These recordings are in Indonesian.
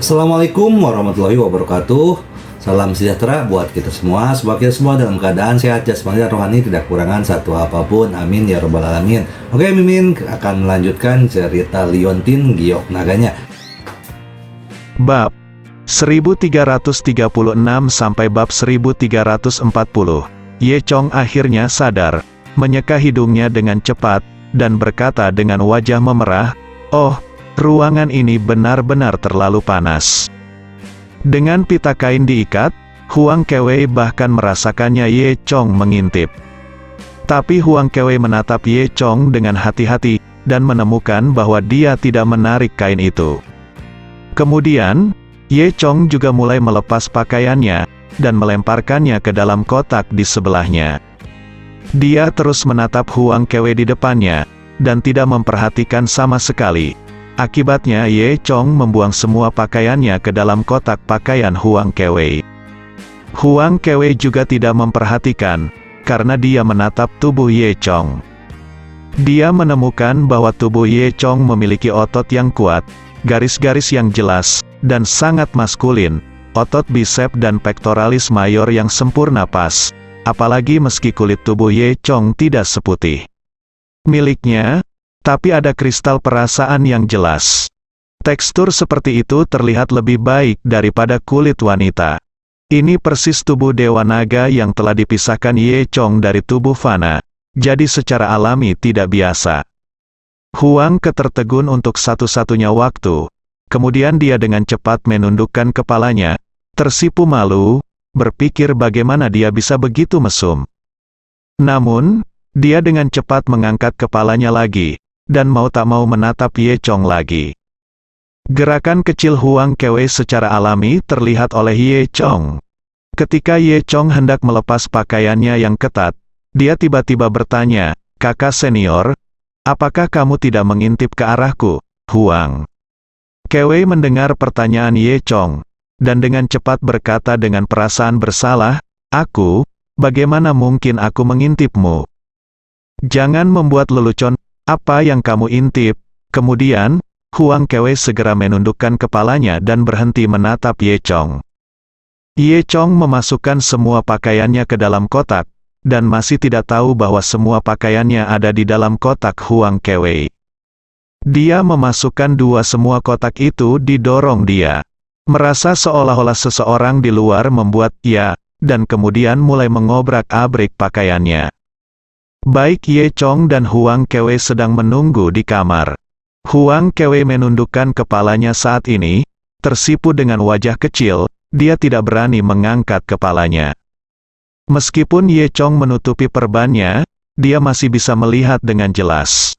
Assalamualaikum warahmatullahi wabarakatuh. Salam sejahtera buat kita semua. Semoga kita semua dalam keadaan sehat jasmani dan rohani, tidak kekurangan satu apapun. Amin ya robbal alamin. Oke, Mimin akan melanjutkan cerita Liontin Giok Naganya. Bab 1336 sampai bab 1340. Ye Chong akhirnya sadar, menyeka hidungnya dengan cepat, dan berkata dengan wajah memerah, "Oh, ruangan ini benar-benar terlalu panas." Dengan pita kain diikat, Huang Kewei bahkan merasakannya Ye Chong mengintip. Tapi Huang Kewei menatap Ye Chong dengan hati-hati, dan menemukan bahwa dia tidak menarik kain itu. Kemudian, Ye Chong juga mulai melepas pakaiannya, dan melemparkannya ke dalam kotak di sebelahnya. Dia terus menatap Huang Kewei di depannya, dan tidak memperhatikan sama sekali. Akibatnya Ye Chong membuang semua pakaiannya ke dalam kotak pakaian Huang Kewei. Huang Kewei juga tidak memperhatikan, karena dia menatap tubuh Ye Chong. Dia menemukan bahwa tubuh Ye Chong memiliki otot yang kuat, garis-garis yang jelas, dan sangat maskulin, otot bisep dan pectoralis mayor yang sempurna pas. Apalagi meski kulit tubuh Ye Chong tidak seputih miliknya, tapi ada kristal perasaan yang jelas. Tekstur seperti itu terlihat lebih baik daripada kulit wanita. Ini persis tubuh Dewa Naga yang telah dipisahkan Ye Chong dari tubuh fana, jadi secara alami tidak biasa. Huang tertegun untuk satu-satunya waktu, kemudian dia dengan cepat menundukkan kepalanya, tersipu malu, berpikir bagaimana dia bisa begitu mesum. Namun, dia dengan cepat mengangkat kepalanya lagi, dan mau tak mau menatap Ye Chong lagi. Gerakan kecil Huang Kewei secara alami terlihat oleh Ye Chong. Ketika Ye Chong hendak melepas pakaiannya yang ketat, dia tiba-tiba bertanya, "Kakak senior, apakah kamu tidak mengintip ke arahku, Huang?" Kewei mendengar pertanyaan Ye Chong, dan dengan cepat berkata dengan perasaan bersalah, "Aku, bagaimana mungkin aku mengintipmu? Jangan membuat lelucon, apa yang kamu intip?" Kemudian, Huang Kewei segera menundukkan kepalanya dan berhenti menatap Ye Chong. Ye Chong memasukkan semua pakaiannya ke dalam kotak, dan masih tidak tahu bahwa semua pakaiannya ada di dalam kotak Huang Kewei. Dia memasukkan semua kotak itu didorong dia. Merasa seolah-olah seseorang di luar membuat "ya", dan kemudian mulai mengobrak-abrik pakaiannya. Baik Ye Chong dan Huang Kewei sedang menunggu di kamar. Huang Kewei menundukkan kepalanya saat ini, tersipu dengan wajah kecil, dia tidak berani mengangkat kepalanya. Meskipun Ye Chong menutupi perbannya, dia masih bisa melihat dengan jelas.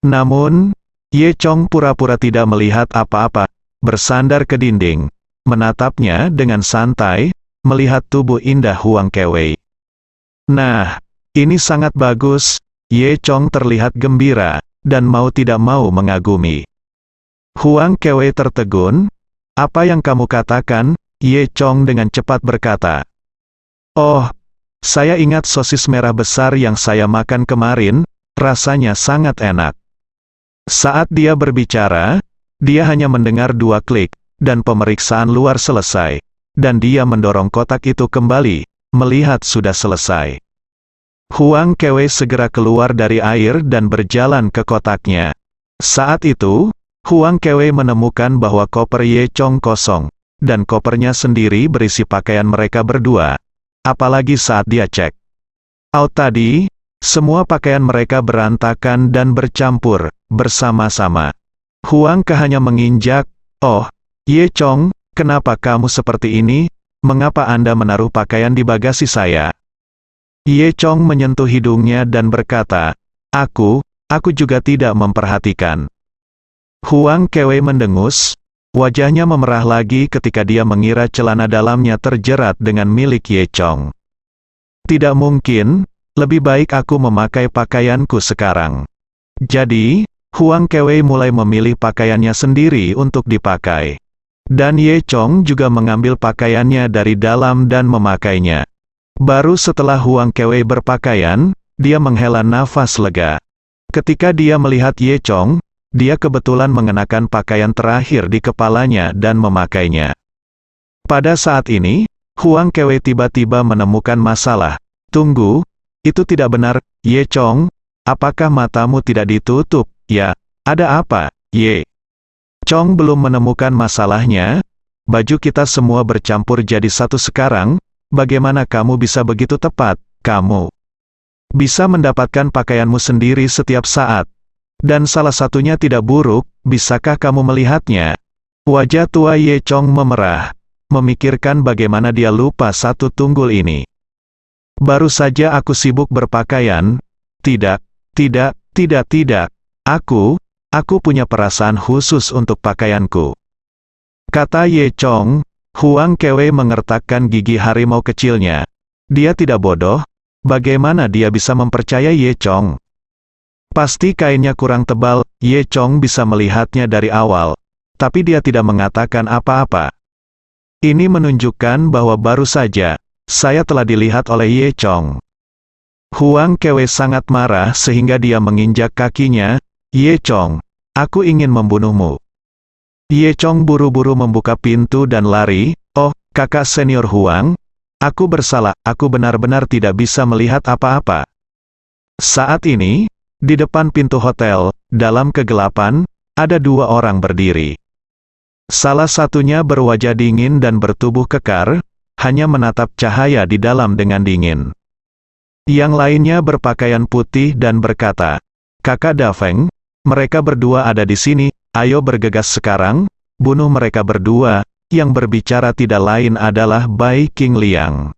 Namun, Ye Chong pura-pura tidak melihat apa-apa, bersandar ke dinding, menatapnya dengan santai, melihat tubuh indah Huang Kewei. "Nah, ini sangat bagus." Ye Chong terlihat gembira, dan mau tidak mau mengagumi. Huang Kewei tertegun. "Apa yang kamu katakan?" Ye Chong dengan cepat berkata. "Oh, saya ingat sosis merah besar yang saya makan kemarin, rasanya sangat enak." Saat dia berbicara, dia hanya mendengar 2 klik, dan pemeriksaan luar selesai. Dan dia mendorong kotak itu kembali, melihat sudah selesai. Huang Kewei segera keluar dari air dan berjalan ke kotaknya. Saat itu, Huang Kewei menemukan bahwa koper Ye Chong kosong, dan kopernya sendiri berisi pakaian mereka berdua. Apalagi saat dia cek tadi, semua pakaian mereka berantakan dan bercampur, bersama-sama. Huang hanya menginjak, "Oh, Ye Chong, kenapa kamu seperti ini? Mengapa Anda menaruh pakaian di bagasi saya?" Ye Chong menyentuh hidungnya dan berkata, Aku juga tidak memperhatikan." Huang Kewei mendengus, wajahnya memerah lagi ketika dia mengira celana dalamnya terjerat dengan milik Ye Chong. "Tidak mungkin, lebih baik aku memakai pakaianku sekarang." Jadi, Huang Kewei mulai memilih pakaiannya sendiri untuk dipakai. Dan Ye Chong juga mengambil pakaiannya dari dalam dan memakainya. Baru setelah Huang Kewei berpakaian, dia menghela nafas lega. Ketika dia melihat Ye Chong, dia kebetulan mengenakan pakaian terakhir di kepalanya dan memakainya. Pada saat ini, Huang Kewei tiba-tiba menemukan masalah. Tunggu, itu tidak benar, Ye Chong. Apakah matamu tidak ditutup? Ya, ada apa, Ye? Chong belum menemukan masalahnya. Baju kita semua bercampur jadi satu sekarang. Bagaimana kamu bisa begitu tepat? Kamu bisa mendapatkan pakaianmu sendiri setiap saat. Dan salah satunya tidak buruk, bisakah kamu melihatnya? Wajah tua Ye Chong memerah, memikirkan bagaimana dia lupa satu tunggul ini. Baru saja aku sibuk berpakaian. Tidak. Aku punya perasaan khusus untuk pakaianku. Kata Ye Chong. Huang Kewei mengertakkan gigi harimau kecilnya. Dia tidak bodoh. Bagaimana dia bisa mempercayai Ye Chong? Pasti kainnya kurang tebal. Ye Chong bisa melihatnya dari awal. Tapi dia tidak mengatakan apa-apa. Ini menunjukkan bahwa baru saja saya telah dilihat oleh Ye Chong. Huang Kewei sangat marah sehingga dia menginjak kakinya. Ye Chong, aku ingin membunuhmu. Ye Chong buru-buru membuka pintu dan lari. Oh, kakak senior Huang, aku bersalah, aku benar-benar tidak bisa melihat apa-apa. Saat ini, di depan pintu hotel, dalam kegelapan, ada dua orang berdiri. Salah satunya berwajah dingin dan bertubuh kekar, hanya menatap cahaya di dalam dengan dingin. Yang lainnya berpakaian putih dan berkata, Kakak Dafeng, mereka berdua ada di sini, ayo bergegas sekarang, bunuh mereka berdua. Yang berbicara tidak lain adalah Bai Qingliang.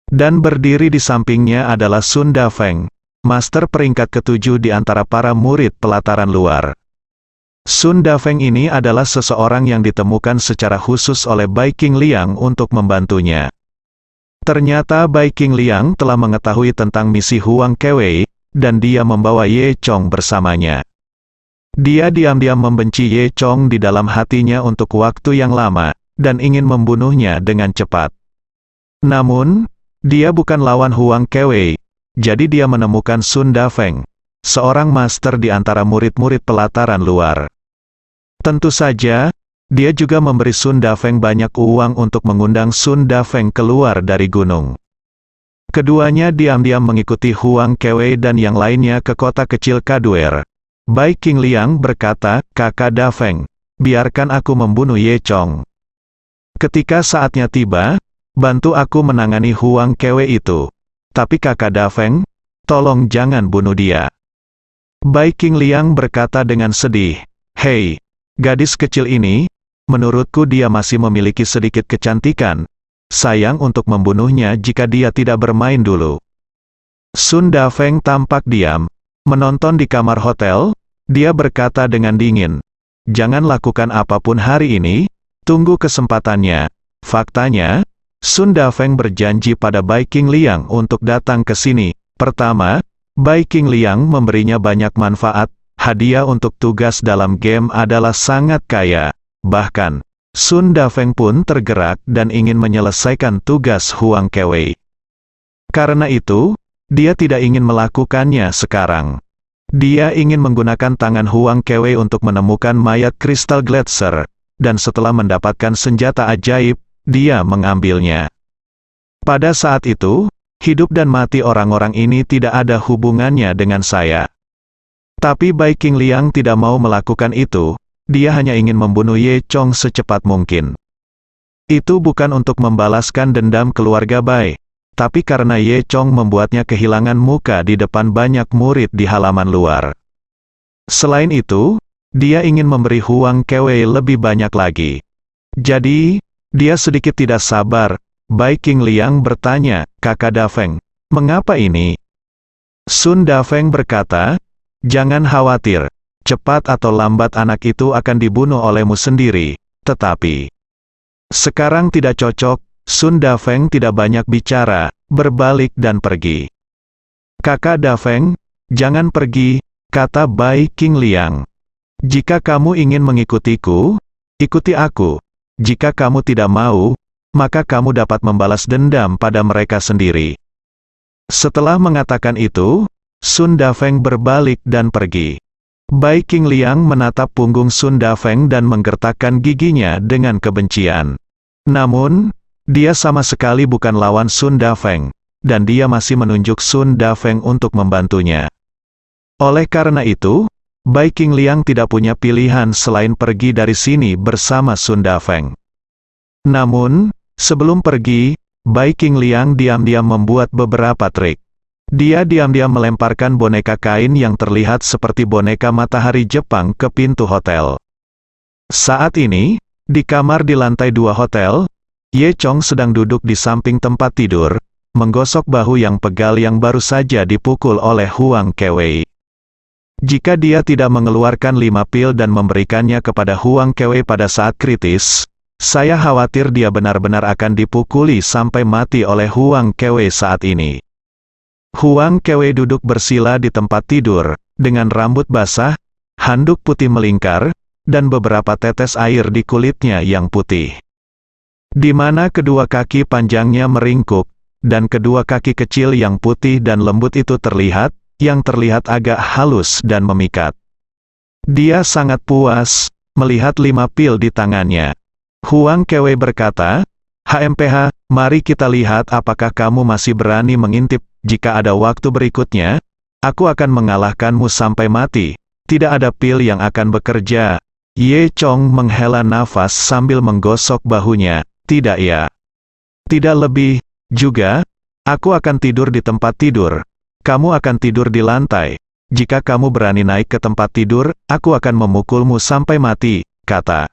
Dan berdiri di sampingnya adalah Sun Dafeng, master peringkat ketujuh di antara para murid pelataran luar. Sun Dafeng ini adalah seseorang yang ditemukan secara khusus oleh Bai Qingliang untuk membantunya. Ternyata Bai Qingliang telah mengetahui tentang misi Huang Kewei, dan dia membawa Ye Chong bersamanya. Dia diam-diam membenci Ye Chong di dalam hatinya untuk waktu yang lama, dan ingin membunuhnya dengan cepat. Namun, dia bukan lawan Huang Kewei, jadi dia menemukan Sun Dafeng, seorang master di antara murid-murid pelataran luar. Tentu saja, dia juga memberi Sun Dafeng banyak uang untuk mengundang Sun Dafeng keluar dari gunung. Keduanya diam-diam mengikuti Huang Kewei dan yang lainnya ke kota kecil Kaduer. Bai Qingliang berkata, Kakak Dafeng, biarkan aku membunuh Ye Chong. Ketika saatnya tiba, bantu aku menangani Huang Kewei itu. Tapi Kakak Dafeng, tolong jangan bunuh dia. Bai Qingliang berkata dengan sedih, Hei, gadis kecil ini, menurutku dia masih memiliki sedikit kecantikan. Sayang untuk membunuhnya jika dia tidak bermain dulu. Sun Dafeng tampak diam. Menonton di kamar hotel, dia berkata dengan dingin, jangan lakukan apapun hari ini, tunggu kesempatannya. Faktanya, Sun Dafeng berjanji pada Bai Qingliang untuk datang ke sini. Pertama, Bai Qingliang memberinya banyak manfaat, hadiah untuk tugas dalam game adalah sangat kaya. Bahkan, Sun Dafeng pun tergerak dan ingin menyelesaikan tugas Huang Kewei. Karena itu, dia tidak ingin melakukannya sekarang. Dia ingin menggunakan tangan Huang Kewei untuk menemukan mayat kristal Gletser, dan setelah mendapatkan senjata ajaib, dia mengambilnya. Pada saat itu, hidup dan mati orang-orang ini tidak ada hubungannya dengan saya. Tapi Bai Qingliang tidak mau melakukan itu, dia hanya ingin membunuh Ye Chong secepat mungkin. Itu bukan untuk membalaskan dendam keluarga Bai, tapi karena Ye Chong membuatnya kehilangan muka di depan banyak murid di halaman luar. Selain itu, dia ingin memberi Huang Kewei lebih banyak lagi. Jadi, dia sedikit tidak sabar. Bai Qingliang bertanya, Kakak Dafeng, mengapa ini? Sun Dafeng berkata, jangan khawatir, cepat atau lambat anak itu akan dibunuh olehmu sendiri. Tetapi, sekarang tidak cocok. Sun Dafeng tidak banyak bicara, berbalik dan pergi. Kakak Dafeng, jangan pergi, kata Bai Qingliang. Jika kamu ingin mengikutiku, ikuti aku. Jika kamu tidak mau, maka kamu dapat membalas dendam pada mereka sendiri. Setelah mengatakan itu, Sun Dafeng berbalik dan pergi. Bai Qingliang menatap punggung Sun Dafeng dan menggertakkan giginya dengan kebencian. Namun, dia sama sekali bukan lawan Sun Dafeng, dan dia masih menunjuk Sun Dafeng untuk membantunya. Oleh karena itu, Bai Qingliang tidak punya pilihan selain pergi dari sini bersama Sun Dafeng. Namun, sebelum pergi, Bai Qingliang diam-diam membuat beberapa trik. Dia diam-diam melemparkan boneka kain yang terlihat seperti boneka matahari Jepang ke pintu hotel. Saat ini, di kamar di lantai 2 hotel, Ye Chong sedang duduk di samping tempat tidur, menggosok bahu yang pegal yang baru saja dipukul oleh Huang Kewei. Jika dia tidak mengeluarkan 5 pil dan memberikannya kepada Huang Kewei pada saat kritis, saya khawatir dia benar-benar akan dipukuli sampai mati oleh Huang Kewei saat ini. Huang Kewei duduk bersila di tempat tidur, dengan rambut basah, handuk putih melingkar, dan beberapa tetes air di kulitnya yang putih. Di mana kedua kaki panjangnya meringkuk, dan kedua kaki kecil yang putih dan lembut itu terlihat, yang terlihat agak halus dan memikat. Dia sangat puas, melihat 5 pil di tangannya. Huang Kewei berkata, "HMPH, mari kita lihat apakah kamu masih berani mengintip. Jika ada waktu berikutnya, aku akan mengalahkanmu sampai mati. Tidak ada pil yang akan bekerja." Ye Chong menghela nafas sambil menggosok bahunya. "Tidak ya. Tidak lebih. Juga, aku akan tidur di tempat tidur. Kamu akan tidur di lantai. Jika kamu berani naik ke tempat tidur, aku akan memukulmu sampai mati," kata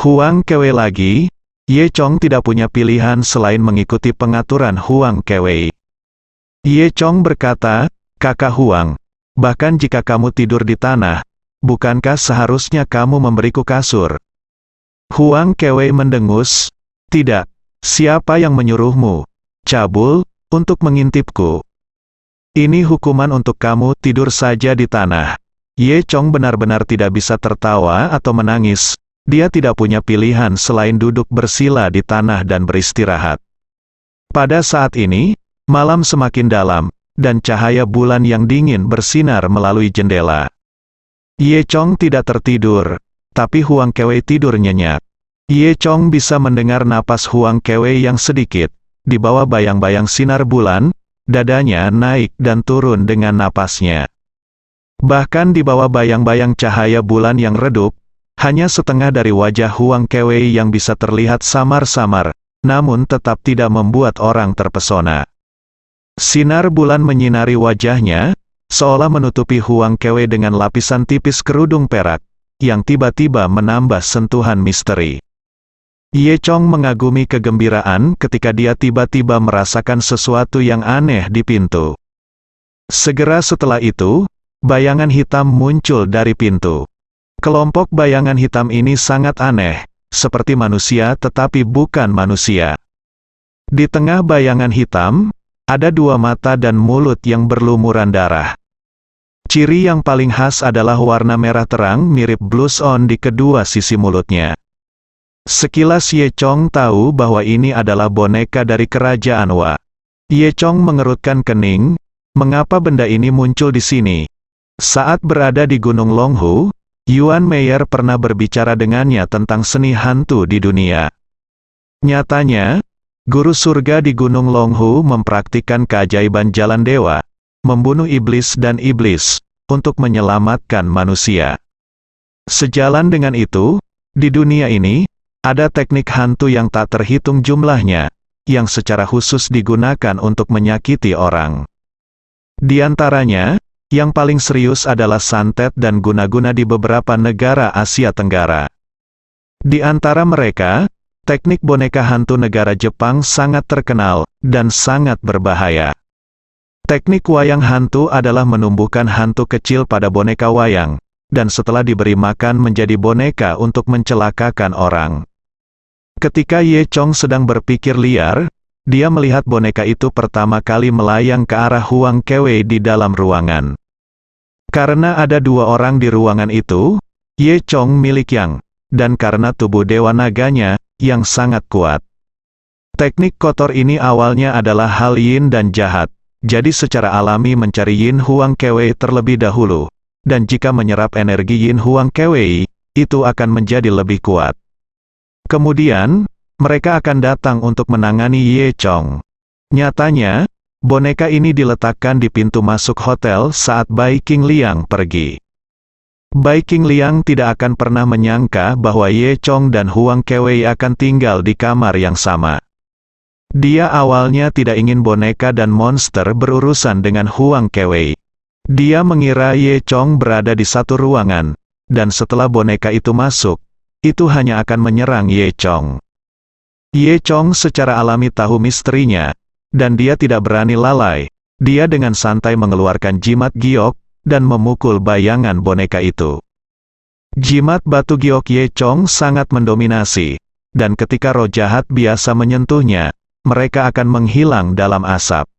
Huang Kewei lagi. Ye Chong tidak punya pilihan selain mengikuti pengaturan Huang Kewei. Ye Chong berkata, "Kakak Huang, bahkan jika kamu tidur di tanah, bukankah seharusnya kamu memberiku kasur?" Huang Kewei mendengus, "Tidak. Siapa yang menyuruhmu, cabul, untuk mengintipku? Ini hukuman untuk kamu, tidur saja di tanah." Ye Chong benar-benar tidak bisa tertawa atau menangis. Dia tidak punya pilihan selain duduk bersila di tanah dan beristirahat. Pada saat ini, malam semakin dalam, dan cahaya bulan yang dingin bersinar melalui jendela. Ye Chong tidak tertidur, tapi Huang Kewei tidur nyenyak. Ye Chong bisa mendengar napas Huang Kewei yang sedikit, di bawah bayang-bayang sinar bulan, dadanya naik dan turun dengan napasnya. Bahkan di bawah bayang-bayang cahaya bulan yang redup, hanya setengah dari wajah Huang Kewei yang bisa terlihat samar-samar, namun tetap tidak membuat orang terpesona. Sinar bulan menyinari wajahnya, seolah menutupi Huang Kewei dengan lapisan tipis kerudung perak, yang tiba-tiba menambah sentuhan misteri. Ye Chong mengagumi kegembiraan ketika dia tiba-tiba merasakan sesuatu yang aneh di pintu. Segera setelah itu, bayangan hitam muncul dari pintu. Kelompok bayangan hitam ini sangat aneh, seperti manusia tetapi bukan manusia. Di tengah bayangan hitam, ada 2 mata dan mulut yang berlumuran darah. Ciri yang paling khas adalah warna merah terang mirip blush on di kedua sisi mulutnya. Sekilas Ye Chong tahu bahwa ini adalah boneka dari kerajaan Wa. Ye Chong mengerutkan kening, mengapa benda ini muncul di sini? Saat berada di Gunung Longhu, Yuan Meyer pernah berbicara dengannya tentang seni hantu di dunia. Nyatanya, guru surga di Gunung Longhu mempraktikkan keajaiban jalan dewa, membunuh iblis dan iblis, untuk menyelamatkan manusia. Sejalan dengan itu, di dunia ini, ada teknik hantu yang tak terhitung jumlahnya, yang secara khusus digunakan untuk menyakiti orang. Di antaranya, yang paling serius adalah santet dan guna-guna di beberapa negara Asia Tenggara. Di antara mereka, teknik boneka hantu negara Jepang sangat terkenal, dan sangat berbahaya. Teknik wayang hantu adalah menumbuhkan hantu kecil pada boneka wayang, dan setelah diberi makan menjadi boneka untuk mencelakakan orang. Ketika Ye Chong sedang berpikir liar, dia melihat boneka itu pertama kali melayang ke arah Huang Kewei di dalam ruangan. Karena ada 2 orang di ruangan itu, Ye Chong milik Yang, dan karena tubuh dewa naganya, yang sangat kuat. Teknik kotor ini awalnya adalah hal yin dan jahat, jadi secara alami mencari yin Huang Kewei terlebih dahulu, dan jika menyerap energi Yin Huang Kewei, itu akan menjadi lebih kuat. Kemudian, mereka akan datang untuk menangani Ye Chong. Nyatanya, boneka ini diletakkan di pintu masuk hotel saat Bai King Liang pergi. Bai King Liang tidak akan pernah menyangka bahwa Ye Chong dan Huang Kewei akan tinggal di kamar yang sama. Dia awalnya tidak ingin boneka dan monster berurusan dengan Huang Kewei. Dia mengira Ye Chong berada di satu ruangan, dan setelah boneka itu masuk, itu hanya akan menyerang Ye Chong. Ye Chong secara alami tahu misterinya, dan dia tidak berani lalai. Dia dengan santai mengeluarkan jimat giok, dan memukul bayangan boneka itu. Jimat batu giok Ye Chong sangat mendominasi, dan ketika roh jahat biasa menyentuhnya, mereka akan menghilang dalam asap.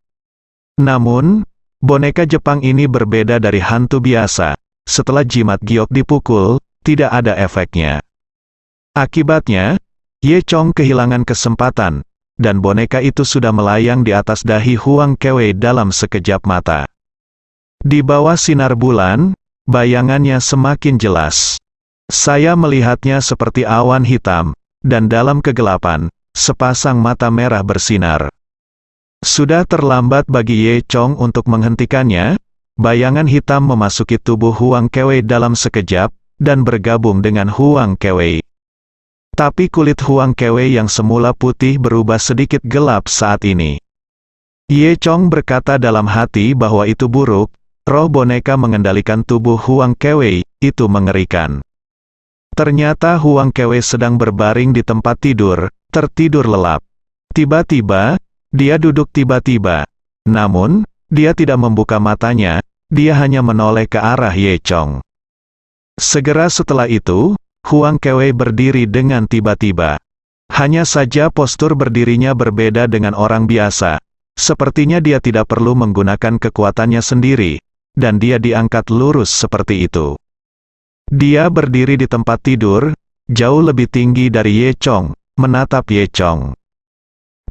Namun, boneka Jepang ini berbeda dari hantu biasa. Setelah jimat giok dipukul, tidak ada efeknya. Akibatnya, Ye Chong kehilangan kesempatan, dan boneka itu sudah melayang di atas dahi Huang Kewei dalam sekejap mata. Di bawah sinar bulan, bayangannya semakin jelas. Saya melihatnya seperti awan hitam, dan dalam kegelapan, sepasang mata merah bersinar. Sudah terlambat bagi Ye Chong untuk menghentikannya. Bayangan hitam memasuki tubuh Huang Kewei dalam sekejap, dan bergabung dengan Huang Kewei. Tapi kulit Huang Kewei yang semula putih berubah sedikit gelap saat ini. Ye Chong berkata dalam hati bahwa itu buruk, roh boneka mengendalikan tubuh Huang Kewei, itu mengerikan. Ternyata Huang Kewei sedang berbaring di tempat tidur, tertidur lelap. Tiba-tiba, dia duduk tiba-tiba. Namun, dia tidak membuka matanya, dia hanya menoleh ke arah Ye Chong. Segera setelah itu, Huang Kewei berdiri dengan tiba-tiba. Hanya saja postur berdirinya berbeda dengan orang biasa. Sepertinya dia tidak perlu menggunakan kekuatannya sendiri, dan dia diangkat lurus seperti itu. Dia berdiri di tempat tidur, jauh lebih tinggi dari Ye Chong, menatap Ye Chong.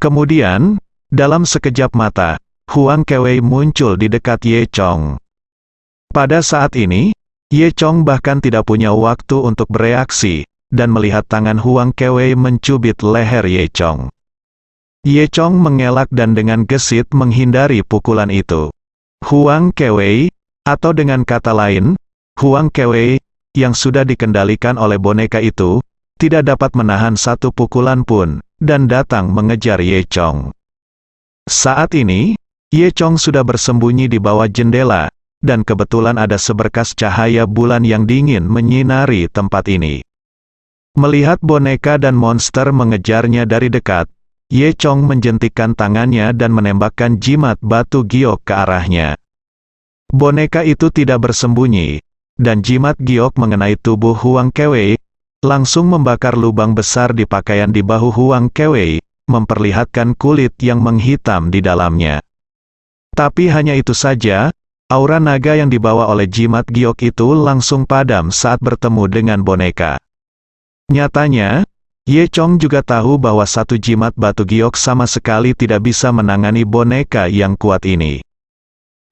Kemudian, dalam sekejap mata, Huang Kewei muncul di dekat Ye Chong. Pada saat ini, Ye Chong bahkan tidak punya waktu untuk bereaksi, dan melihat tangan Huang Kewei mencubit leher Ye Chong. Ye Chong mengelak dan dengan gesit menghindari pukulan itu. Huang Kewei, atau dengan kata lain, Huang Kewei, yang sudah dikendalikan oleh boneka itu, tidak dapat menahan satu pukulan pun, dan datang mengejar Ye Chong. Saat ini, Ye Chong sudah bersembunyi di bawah jendela, dan kebetulan ada seberkas cahaya bulan yang dingin menyinari tempat ini. Melihat boneka dan monster mengejarnya dari dekat, Ye Chong menjentikkan tangannya dan menembakkan jimat batu giok ke arahnya. Boneka itu tidak bersembunyi, dan jimat giok mengenai tubuh Huang Kewei, langsung membakar lubang besar di pakaian di bahu Huang Kewei, memperlihatkan kulit yang menghitam di dalamnya. Tapi hanya itu saja, aura naga yang dibawa oleh jimat giok itu langsung padam saat bertemu dengan boneka. Nyatanya, Ye Chong juga tahu bahwa satu jimat batu giok sama sekali tidak bisa menangani boneka yang kuat ini.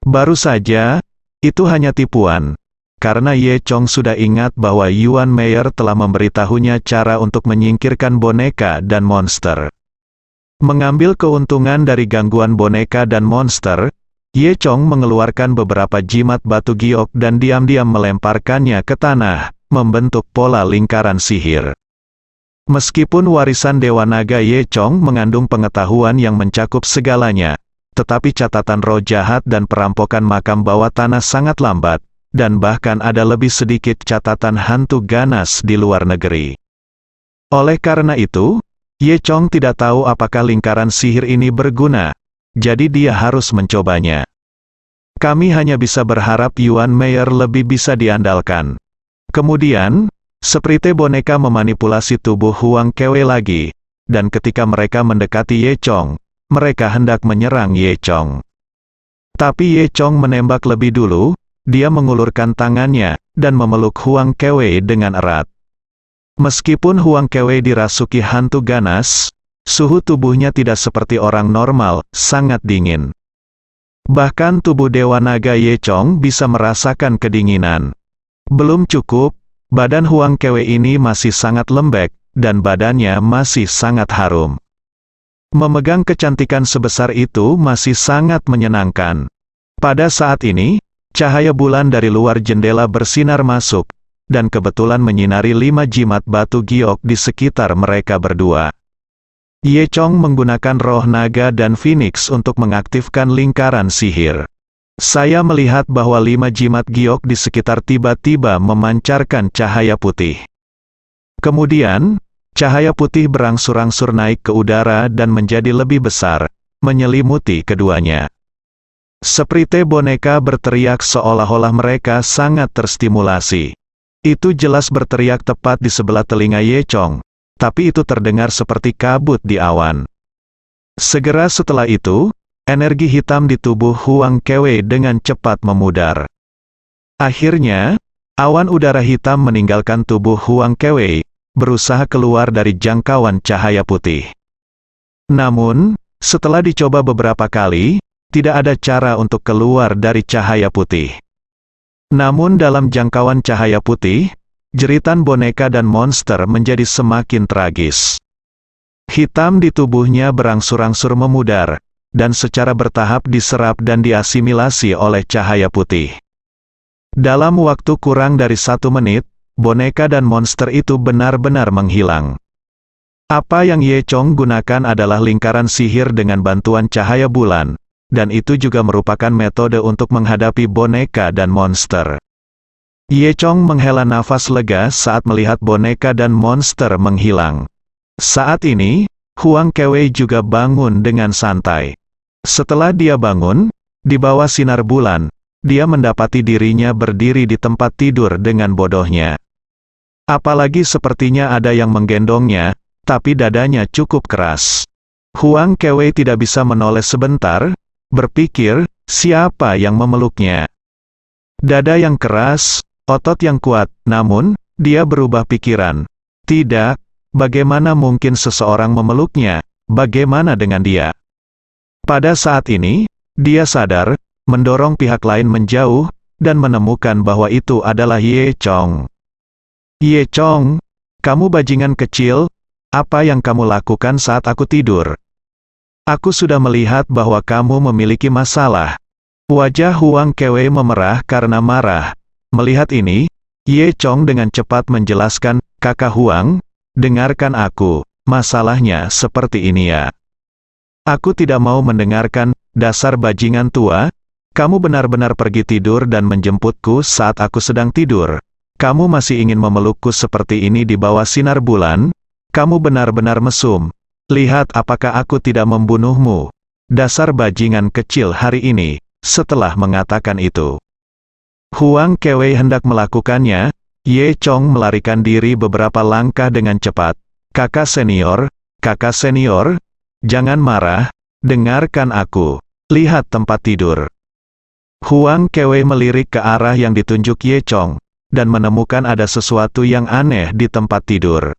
Baru saja, itu hanya tipuan, karena Ye Chong sudah ingat bahwa Yuan Meyer telah memberitahunya cara untuk menyingkirkan boneka dan monster. Mengambil keuntungan dari gangguan boneka dan monster, Ye Chong mengeluarkan beberapa jimat batu giok dan diam-diam melemparkannya ke tanah, membentuk pola lingkaran sihir. Meskipun warisan Dewa Naga Ye Chong mengandung pengetahuan yang mencakup segalanya, tetapi catatan roh jahat dan perampokan makam bawah tanah sangat lambat, dan bahkan ada lebih sedikit catatan hantu ganas di luar negeri. Oleh karena itu, Ye Chong tidak tahu apakah lingkaran sihir ini berguna, jadi dia harus mencobanya. Kami hanya bisa berharap Yuan Meyer lebih bisa diandalkan. Kemudian, seperti boneka memanipulasi tubuh Huang Kewei lagi, dan ketika mereka mendekati Ye Chong, mereka hendak menyerang Ye Chong. Tapi Ye Chong menembak lebih dulu, dia mengulurkan tangannya, dan memeluk Huang Kewei dengan erat. Meskipun Huang Kewei dirasuki hantu ganas, suhu tubuhnya tidak seperti orang normal, sangat dingin. Bahkan tubuh Dewa Naga Ye Chong bisa merasakan kedinginan. Belum cukup, badan Huang Kewe ini masih sangat lembek, dan badannya masih sangat harum. Memegang kecantikan sebesar itu masih sangat menyenangkan. Pada saat ini, cahaya bulan dari luar jendela bersinar masuk, dan kebetulan menyinari 5 jimat batu giok di sekitar mereka berdua. Ye Chong menggunakan roh naga dan phoenix untuk mengaktifkan lingkaran sihir. Saya melihat bahwa 5 jimat giok di sekitar tiba-tiba memancarkan cahaya putih. Kemudian, cahaya putih berangsur-angsur naik ke udara dan menjadi lebih besar, menyelimuti keduanya. Seperti boneka berteriak seolah-olah mereka sangat terstimulasi. Itu jelas berteriak tepat di sebelah telinga Ye Chong, tapi itu terdengar seperti kabut di awan. Segera setelah itu, energi hitam di tubuh Huang Kewe dengan cepat memudar. Akhirnya, awan udara hitam meninggalkan tubuh Huang Kewe, berusaha keluar dari jangkauan cahaya putih. Namun, setelah dicoba beberapa kali, tidak ada cara untuk keluar dari cahaya putih. Namun dalam jangkauan cahaya putih, jeritan boneka dan monster menjadi semakin tragis. Hitam di tubuhnya berangsur-angsur memudar, dan secara bertahap diserap dan diasimilasi oleh cahaya putih. Dalam waktu kurang dari 1 menit, boneka dan monster itu benar-benar menghilang. Apa yang Ye Chong gunakan adalah lingkaran sihir dengan bantuan cahaya bulan, dan itu juga merupakan metode untuk menghadapi boneka dan monster. Ye Chong menghela nafas lega saat melihat boneka dan monster menghilang. Saat ini, Huang Kewe juga bangun dengan santai. Setelah dia bangun, di bawah sinar bulan, dia mendapati dirinya berdiri di tempat tidur dengan bodohnya. Apalagi sepertinya ada yang menggendongnya, tapi dadanya cukup keras. Huang Kewe tidak bisa menoleh sebentar, berpikir, siapa yang memeluknya? Dada yang keras, otot yang kuat, namun, dia berubah pikiran. Tidak, bagaimana mungkin seseorang memeluknya, bagaimana dengan dia? Pada saat ini, dia sadar, mendorong pihak lain menjauh, dan menemukan bahwa itu adalah Ye Chong. Ye Chong, kamu bajingan kecil, apa yang kamu lakukan saat aku tidur? Aku sudah melihat bahwa kamu memiliki masalah. Wajah Huang Kewe memerah karena marah. Melihat ini, Ye Chong dengan cepat menjelaskan, Kakak Huang, dengarkan aku, masalahnya seperti ini ya. Aku tidak mau mendengarkan, dasar bajingan tua, kamu benar-benar pergi tidur dan menjemputku saat aku sedang tidur. Kamu masih ingin memelukku seperti ini di bawah sinar bulan? Kamu benar-benar mesum. Lihat apakah aku tidak membunuhmu. Dasar bajingan kecil hari ini. Setelah mengatakan itu, Huang Kewe hendak melakukannya, Ye Chong melarikan diri beberapa langkah dengan cepat. Kakak senior, jangan marah, dengarkan aku. Lihat tempat tidur. Huang Kewe melirik ke arah yang ditunjuk Ye Chong, dan menemukan ada sesuatu yang aneh di tempat tidur.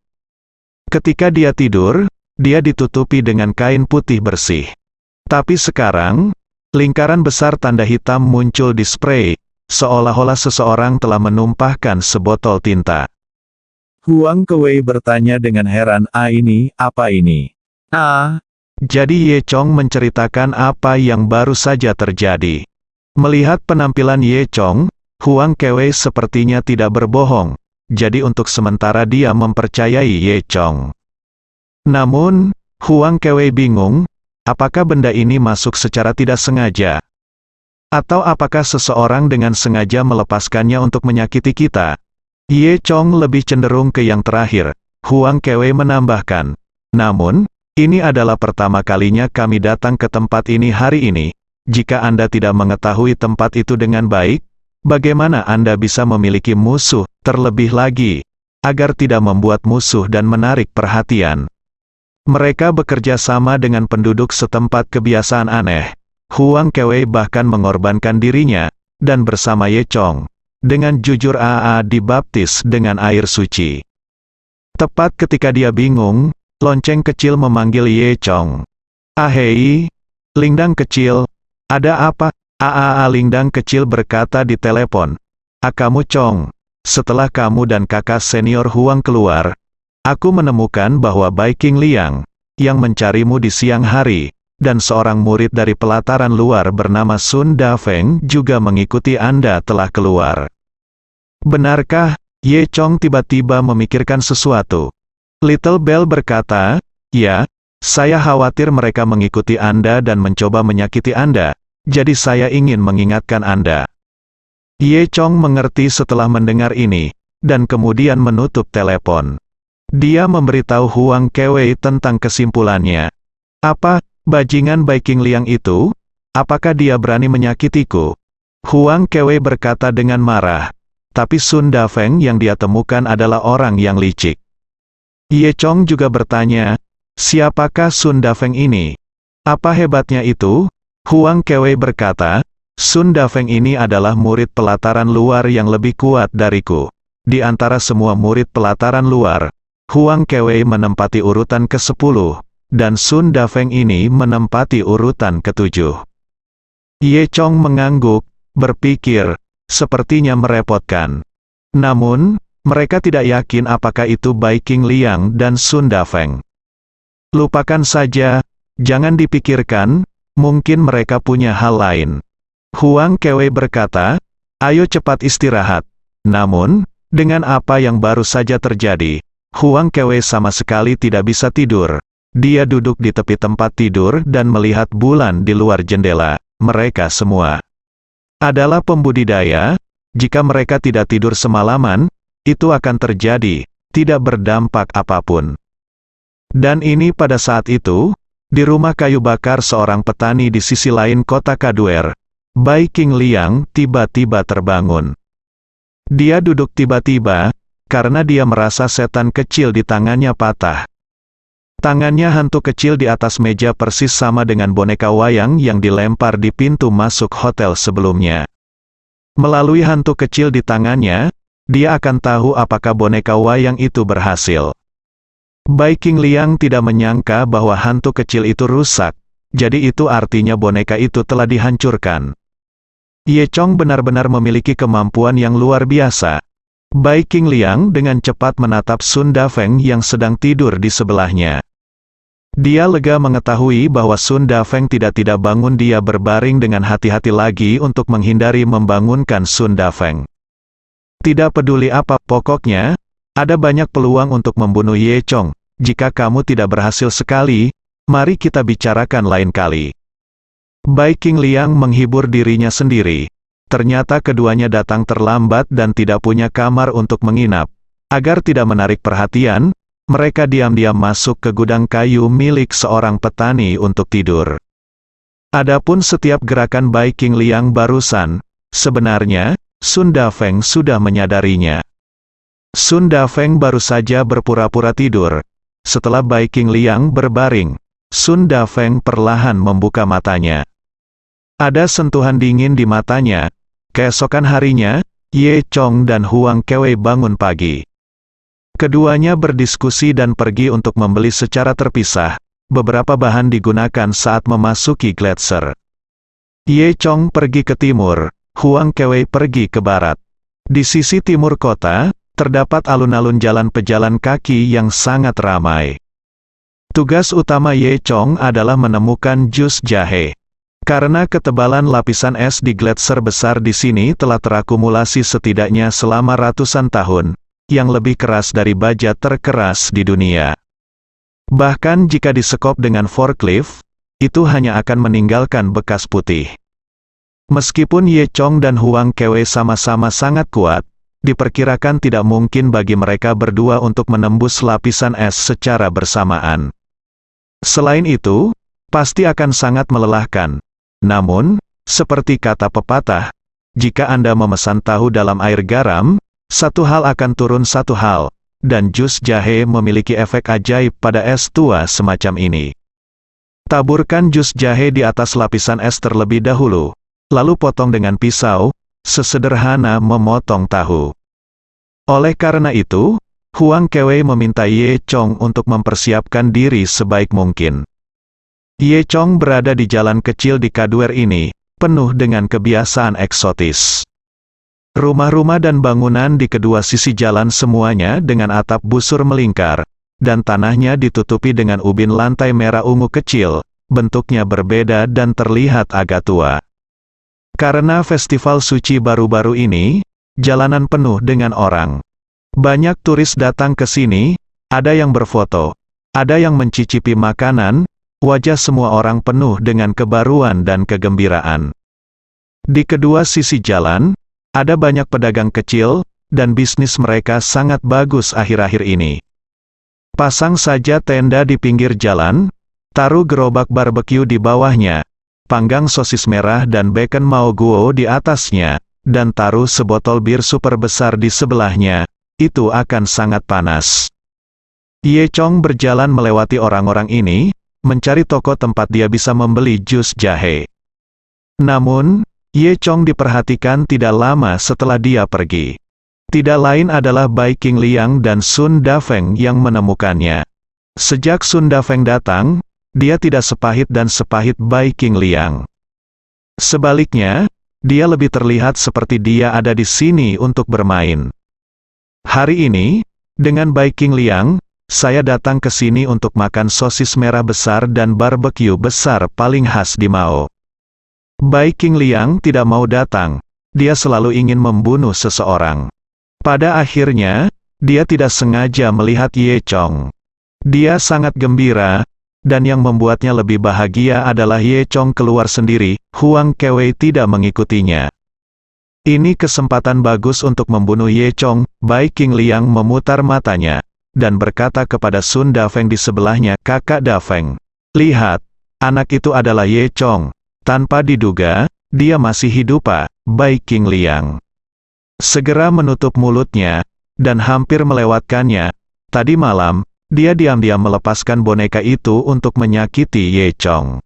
Ketika dia tidur, dia ditutupi dengan kain putih bersih. Tapi sekarang, lingkaran besar tanda hitam muncul di spray, seolah-olah seseorang telah menumpahkan sebotol tinta. Huang Kewe bertanya dengan heran, ini, apa ini? Jadi Ye Chong menceritakan apa yang baru saja terjadi. Melihat penampilan Ye Chong, Huang Kewe sepertinya tidak berbohong, jadi untuk sementara dia mempercayai Ye Chong. Namun, Huang Kewe bingung, apakah benda ini masuk secara tidak sengaja? Atau apakah seseorang dengan sengaja melepaskannya untuk menyakiti kita? Ye Chong lebih cenderung ke yang terakhir, Huang Kewe menambahkan. Namun, ini adalah pertama kalinya kami datang ke tempat ini hari ini. Jika Anda tidak mengetahui tempat itu dengan baik, bagaimana Anda bisa memiliki musuh, terlebih lagi, agar tidak membuat musuh dan menarik perhatian? Mereka bekerja sama dengan penduduk setempat kebiasaan aneh. Huang Kewe bahkan mengorbankan dirinya, dan bersama Ye Chong, dengan jujur dibaptis dengan air suci. Tepat ketika dia bingung, lonceng kecil memanggil Ye Chong. Ahei, Lingdang kecil, ada apa? Lingdang kecil berkata di telepon. Kamu Chong. Setelah kamu dan kakak senior Huang keluar, aku menemukan bahwa Bai King Liang, yang mencarimu di siang hari, dan seorang murid dari pelataran luar bernama Sun Dafeng juga mengikuti Anda telah keluar. Benarkah? Ye Chong tiba-tiba memikirkan sesuatu. Little Bell berkata, ya, saya khawatir mereka mengikuti Anda dan mencoba menyakiti Anda, jadi saya ingin mengingatkan Anda. Ye Chong mengerti setelah mendengar ini, dan kemudian menutup telepon. Dia memberitahu Huang Kewei tentang kesimpulannya. Apa, bajingan Bai King Liang itu? Apakah dia berani menyakitiku? Huang Kewei berkata dengan marah. Tapi Sun Dafeng yang dia temukan adalah orang yang licik. Ye Chong juga bertanya, siapakah Sun Dafeng ini? Apa hebatnya itu? Huang Kewei berkata, Sun Dafeng ini adalah murid pelataran luar yang lebih kuat dariku. Di antara semua murid pelataran luar, Huang Kewei menempati urutan ke-10, dan Sun Dafeng ini menempati urutan ke-7. Ye Chong mengangguk, berpikir, sepertinya merepotkan. Namun, mereka tidak yakin apakah itu Bai King Liang dan Sun Dafeng. Lupakan saja, jangan dipikirkan, mungkin mereka punya hal lain. Huang Kewei berkata, ayo cepat istirahat. Namun, dengan apa yang baru saja terjadi, Huang Kewei sama sekali tidak bisa tidur. Dia duduk di tepi tempat tidur dan melihat bulan di luar jendela. Mereka semua adalah pembudidaya. Jika mereka tidak tidur semalaman, itu akan terjadi, tidak berdampak apapun. Dan ini pada saat itu, di rumah kayu bakar seorang petani di sisi lain kota Kaduer, Bai King Liang tiba-tiba terbangun. Dia duduk tiba-tiba, karena dia merasa setan kecil di tangannya patah. Tangannya hantu kecil di atas meja persis sama dengan boneka wayang yang dilempar di pintu masuk hotel sebelumnya. Melalui hantu kecil di tangannya, dia akan tahu apakah boneka wayang itu berhasil. Bai King Liang tidak menyangka bahwa hantu kecil itu rusak, jadi itu artinya boneka itu telah dihancurkan. Ye Chong benar-benar memiliki kemampuan yang luar biasa. Bai King Liang dengan cepat menatap Sun Dafeng yang sedang tidur di sebelahnya. Dia lega mengetahui bahwa Sun Dafeng tidak bangun. Dia berbaring dengan hati-hati lagi untuk menghindari membangunkan Sun Dafeng. Tidak peduli apa, pokoknya, ada banyak peluang untuk membunuh Ye Chong. Jika kamu tidak berhasil sekali, mari kita bicarakan lain kali. Bai King Liang menghibur dirinya sendiri. Ternyata keduanya datang terlambat dan tidak punya kamar untuk menginap. Agar tidak menarik perhatian, mereka diam-diam masuk ke gudang kayu milik seorang petani untuk tidur. Adapun setiap gerakan Bai King Liang barusan, sebenarnya, Sun Dafeng sudah menyadarinya. Sun Dafeng baru saja berpura-pura tidur. Setelah Bai King Liang berbaring, Sun Dafeng perlahan membuka matanya. Ada sentuhan dingin di matanya. Keesokan harinya, Ye Chong dan Huang Kewei bangun pagi. Keduanya berdiskusi dan pergi untuk membeli secara terpisah. Beberapa bahan digunakan saat memasuki gletser. Ye Chong pergi ke timur, Huang Kewei pergi ke barat. Di sisi timur kota, terdapat alun-alun jalan pejalan kaki yang sangat ramai. Tugas utama Ye Chong adalah menemukan jus jahe. Karena ketebalan lapisan es di gletser besar di sini telah terakumulasi setidaknya selama ratusan tahun, yang lebih keras dari baja terkeras di dunia. Bahkan jika disekop dengan forklift, itu hanya akan meninggalkan bekas putih. Meskipun Ye Chong dan Huang Kewei sama-sama sangat kuat, diperkirakan tidak mungkin bagi mereka berdua untuk menembus lapisan es secara bersamaan. Selain itu, pasti akan sangat melelahkan. Namun, seperti kata pepatah, jika Anda memesan tahu dalam air garam, satu hal akan turun satu hal, dan jus jahe memiliki efek ajaib pada es tua semacam ini. Taburkan jus jahe di atas lapisan es terlebih dahulu, lalu potong dengan pisau, sesederhana memotong tahu. Oleh karena itu, Huang Kewei meminta Ye Chong untuk mempersiapkan diri sebaik mungkin. Ye Chong berada di jalan kecil di Kaduer ini, penuh dengan kebiasaan eksotis. Rumah-rumah dan bangunan di kedua sisi jalan semuanya dengan atap busur melingkar, dan tanahnya ditutupi dengan ubin lantai merah ungu kecil, bentuknya berbeda dan terlihat agak tua. Karena festival suci baru-baru ini, jalanan penuh dengan orang. Banyak turis datang ke sini, ada yang berfoto, ada yang mencicipi makanan, wajah semua orang penuh dengan kebaruan dan kegembiraan. Di kedua sisi jalan, ada banyak pedagang kecil, dan bisnis mereka sangat bagus akhir-akhir ini. Pasang saja tenda di pinggir jalan, taruh gerobak barbeque di bawahnya, panggang sosis merah dan bacon mau guo di atasnya, dan taruh sebotol bir super besar di sebelahnya, itu akan sangat panas. Ye Chong berjalan melewati orang-orang ini, mencari toko tempat dia bisa membeli jus jahe. Namun, Ye Chong diperhatikan tidak lama setelah dia pergi. Tidak lain adalah Bai Qingliang dan Sun Dafeng yang menemukannya. Sejak Sun Dafeng datang, dia tidak sepahit dan sepahit Bai Qingliang. Sebaliknya, dia lebih terlihat seperti dia ada di sini untuk bermain. Hari ini, dengan Bai Qingliang, saya datang ke sini untuk makan sosis merah besar dan barbeque besar paling khas di Mao. Bai Qingliang tidak mau datang, dia selalu ingin membunuh seseorang. Pada akhirnya, dia tidak sengaja melihat Ye Chong. Dia sangat gembira, dan yang membuatnya lebih bahagia adalah Ye Chong keluar sendiri, Huang Kewei tidak mengikutinya. Ini kesempatan bagus untuk membunuh Ye Chong. Bai Qingliang memutar matanya, dan berkata kepada Sun Dafeng di sebelahnya, "Kakak Dafeng, lihat, anak itu adalah Ye Chong." Tanpa diduga, dia masih hidup. Bai Qingliang segera menutup mulutnya, dan hampir melewatkannya. Tadi malam, dia diam-diam melepaskan boneka itu untuk menyakiti Ye Chong.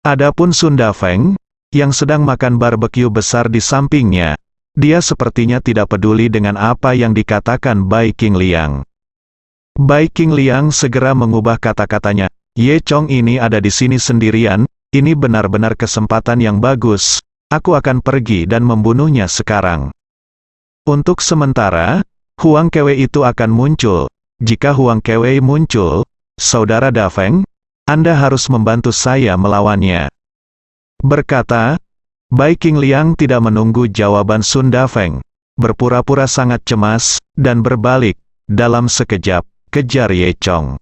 Adapun Sun Dafeng, yang sedang makan barbeque besar di sampingnya, dia sepertinya tidak peduli dengan apa yang dikatakan Bai Qingliang. Bai Qingliang segera mengubah kata-katanya, "Ye Chong ini ada di sini sendirian, ini benar-benar kesempatan yang bagus, aku akan pergi dan membunuhnya sekarang." Untuk sementara, Huang Kewei itu akan muncul. Jika Huang Kewei muncul, Saudara Dafeng, Anda harus membantu saya melawannya. Berkata, Bai Qingliang tidak menunggu jawaban Sun Dafeng, berpura-pura sangat cemas, dan berbalik, dalam sekejap, kejar Ye Chong.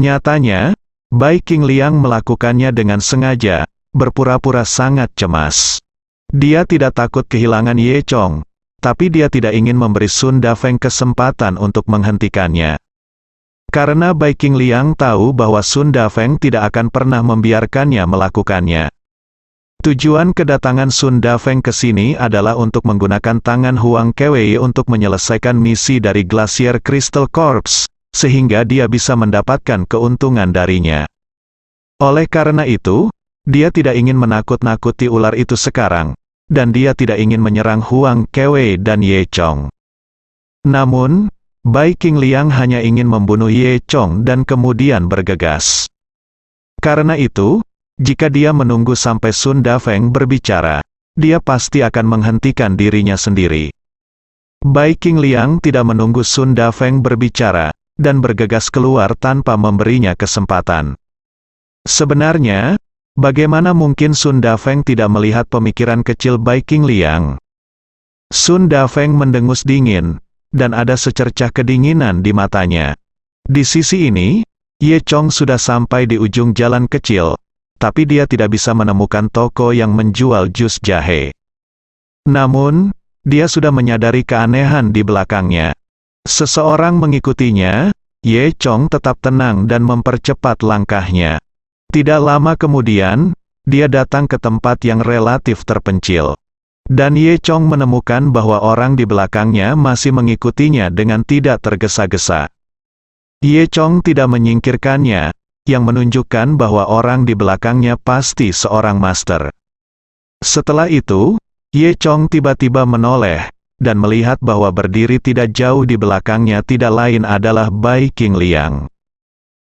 Nyatanya, Bai Qingliang melakukannya dengan sengaja, berpura-pura sangat cemas. Dia tidak takut kehilangan Ye Chong, tapi dia tidak ingin memberi Sun Dafeng kesempatan untuk menghentikannya. Karena Bai Qingliang tahu bahwa Sun Dafeng tidak akan pernah membiarkannya melakukannya. Tujuan kedatangan Sun Dafeng ke sini adalah untuk menggunakan tangan Huang Kewei untuk menyelesaikan misi dari Glacier Crystal Corps, sehingga dia bisa mendapatkan keuntungan darinya. Oleh karena itu, dia tidak ingin menakut-nakuti ular itu sekarang, dan dia tidak ingin menyerang Huang Kewei dan Ye Chong. Namun, Bai Qingliang hanya ingin membunuh Ye Chong dan kemudian bergegas. Karena itu, jika dia menunggu sampai Sun Dafeng berbicara, dia pasti akan menghentikan dirinya sendiri. Bai Qingliang tidak menunggu Sun Dafeng berbicara, dan bergegas keluar tanpa memberinya kesempatan. Sebenarnya, bagaimana mungkin Sun Dafeng tidak melihat pemikiran kecil Bai Qingliang? Sun Dafeng mendengus dingin, dan ada secercah kedinginan di matanya. Di sisi ini, Ye Chong sudah sampai di ujung jalan kecil, tapi dia tidak bisa menemukan toko yang menjual jus jahe. Namun, dia sudah menyadari keanehan di belakangnya. Seseorang mengikutinya, Ye Chong tetap tenang dan mempercepat langkahnya. Tidak lama kemudian, dia datang ke tempat yang relatif terpencil. Dan Ye Chong menemukan bahwa orang di belakangnya masih mengikutinya dengan tidak tergesa-gesa. Ye Chong tidak menyingkirkannya, yang menunjukkan bahwa orang di belakangnya pasti seorang master. Setelah itu, Ye Chong tiba-tiba menoleh, dan melihat bahwa berdiri tidak jauh di belakangnya tidak lain adalah Bai Qingliang.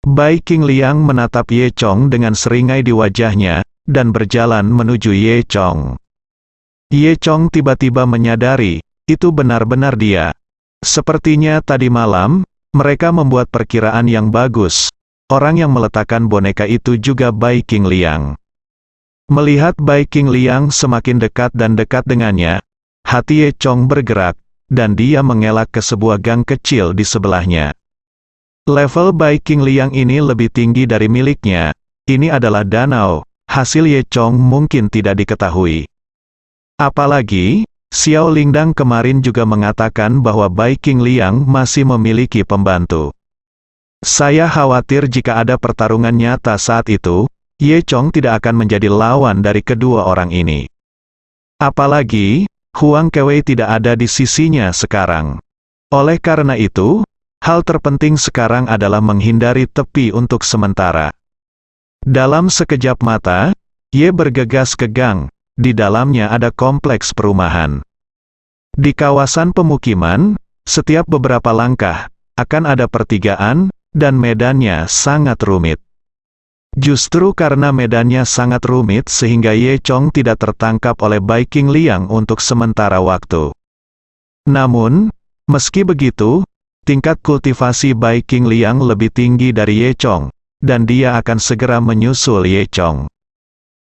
Bai Qingliang menatap Ye Chong dengan seringai di wajahnya, dan berjalan menuju Ye Chong. Ye Chong tiba-tiba menyadari, itu benar-benar dia. Sepertinya tadi malam, mereka membuat perkiraan yang bagus. Orang yang meletakkan boneka itu juga Bai Qingliang. Melihat Bai Qingliang semakin dekat dan dekat dengannya, hati Ye Chong bergerak, dan dia mengelak ke sebuah gang kecil di sebelahnya. Level Bai Qingliang ini lebih tinggi dari miliknya. Ini adalah danau, hasil Ye Chong mungkin tidak diketahui. Apalagi, Xiao Lingdang kemarin juga mengatakan bahwa Bai Qingliang masih memiliki pembantu. Saya khawatir jika ada pertarungan nyata saat itu, Ye Chong tidak akan menjadi lawan dari kedua orang ini. Apalagi, Huang Kewei tidak ada di sisinya sekarang. Oleh karena itu, hal terpenting sekarang adalah menghindari tepi untuk sementara. Dalam sekejap mata, Ye bergegas ke gang. Di dalamnya ada kompleks perumahan. Di kawasan pemukiman, setiap beberapa langkah, akan ada pertigaan, dan medannya sangat rumit. Justru karena medannya sangat rumit sehingga Ye Chong tidak tertangkap oleh Bai Qingliang untuk sementara waktu. Namun, meski begitu, tingkat kultivasi Bai Qingliang lebih tinggi dari Ye Chong, dan dia akan segera menyusul Ye Chong.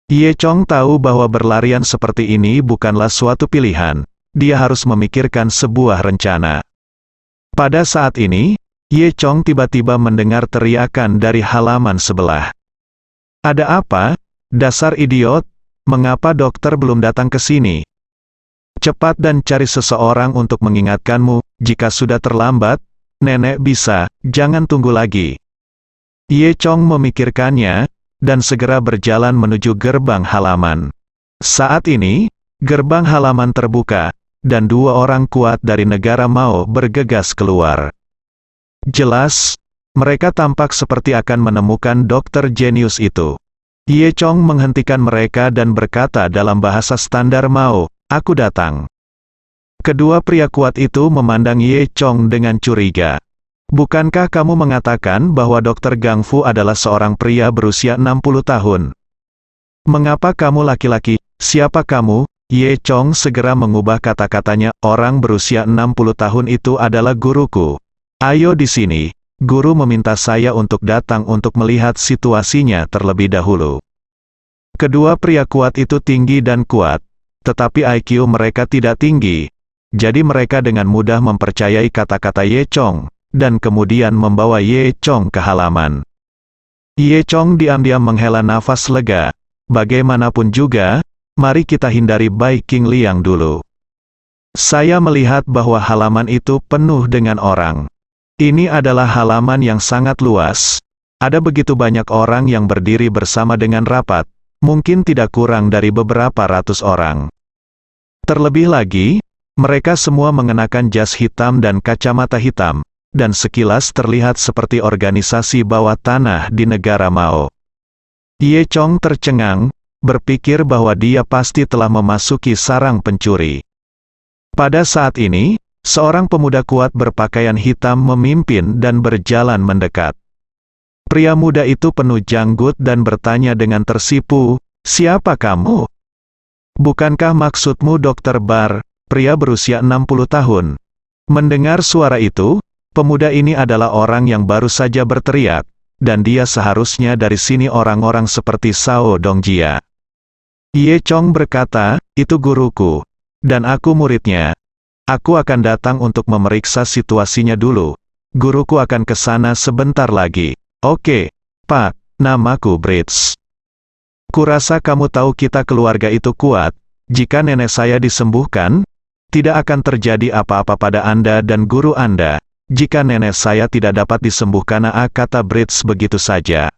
Ye Chong tahu bahwa berlarian seperti ini bukanlah suatu pilihan, dia harus memikirkan sebuah rencana. Pada saat ini, Ye Chong tiba-tiba mendengar teriakan dari halaman sebelah. Ada apa? Dasar idiot, mengapa dokter belum datang ke sini? Cepat dan cari seseorang untuk mengingatkanmu, jika sudah terlambat, nenek bisa, jangan tunggu lagi. Ye Chong memikirkannya, dan segera berjalan menuju gerbang halaman. Saat ini, gerbang halaman terbuka, dan dua orang kuat dari negara Mao bergegas keluar. Jelas, mereka tampak seperti akan menemukan dokter jenius itu. Ye Chong menghentikan mereka dan berkata dalam bahasa standar Mao, "Aku datang." Kedua pria kuat itu memandang Ye Chong dengan curiga. Bukankah kamu mengatakan bahwa Dr. Gang Fu adalah seorang pria berusia 60 tahun? Mengapa kamu laki-laki? Siapa kamu? Ye Chong segera mengubah kata-katanya, orang berusia 60 tahun itu adalah guruku. Ayo di sini, guru meminta saya untuk datang untuk melihat situasinya terlebih dahulu. Kedua pria kuat itu tinggi dan kuat, tetapi IQ mereka tidak tinggi. Jadi mereka dengan mudah mempercayai kata-kata Ye Chong, dan kemudian membawa Ye Chong ke halaman. Ye Chong diam-diam menghela nafas lega. Bagaimanapun juga, mari kita hindari Bai Qingliang dulu. Saya melihat bahwa halaman itu penuh dengan orang. Ini adalah halaman yang sangat luas. Ada begitu banyak orang yang berdiri bersama dengan rapat, mungkin tidak kurang dari beberapa ratus orang. Terlebih lagi, mereka semua mengenakan jas hitam dan kacamata hitam, dan sekilas terlihat seperti organisasi bawah tanah di negara Mao. Ye Chong tercengang, berpikir bahwa dia pasti telah memasuki sarang pencuri. Pada saat ini, seorang pemuda kuat berpakaian hitam memimpin dan berjalan mendekat. Pria muda itu penuh janggut dan bertanya dengan tersipu, "Siapa kamu? Bukankah maksudmu Dr. Bar, pria berusia 60 tahun?" Mendengar suara itu, pemuda ini adalah orang yang baru saja berteriak, dan dia seharusnya dari sini orang-orang seperti Sao Dongjia. Ye Chong berkata, "Itu guruku, dan aku muridnya. Aku akan datang untuk memeriksa situasinya dulu. Guruku akan ke sana sebentar lagi." "Oke, Pak, namaku Brits. Kurasa kamu tahu kita keluarga itu kuat. Jika nenek saya disembuhkan, tidak akan terjadi apa-apa pada Anda dan guru Anda. Jika nenek saya tidak dapat disembuhkan," kata Brits begitu saja.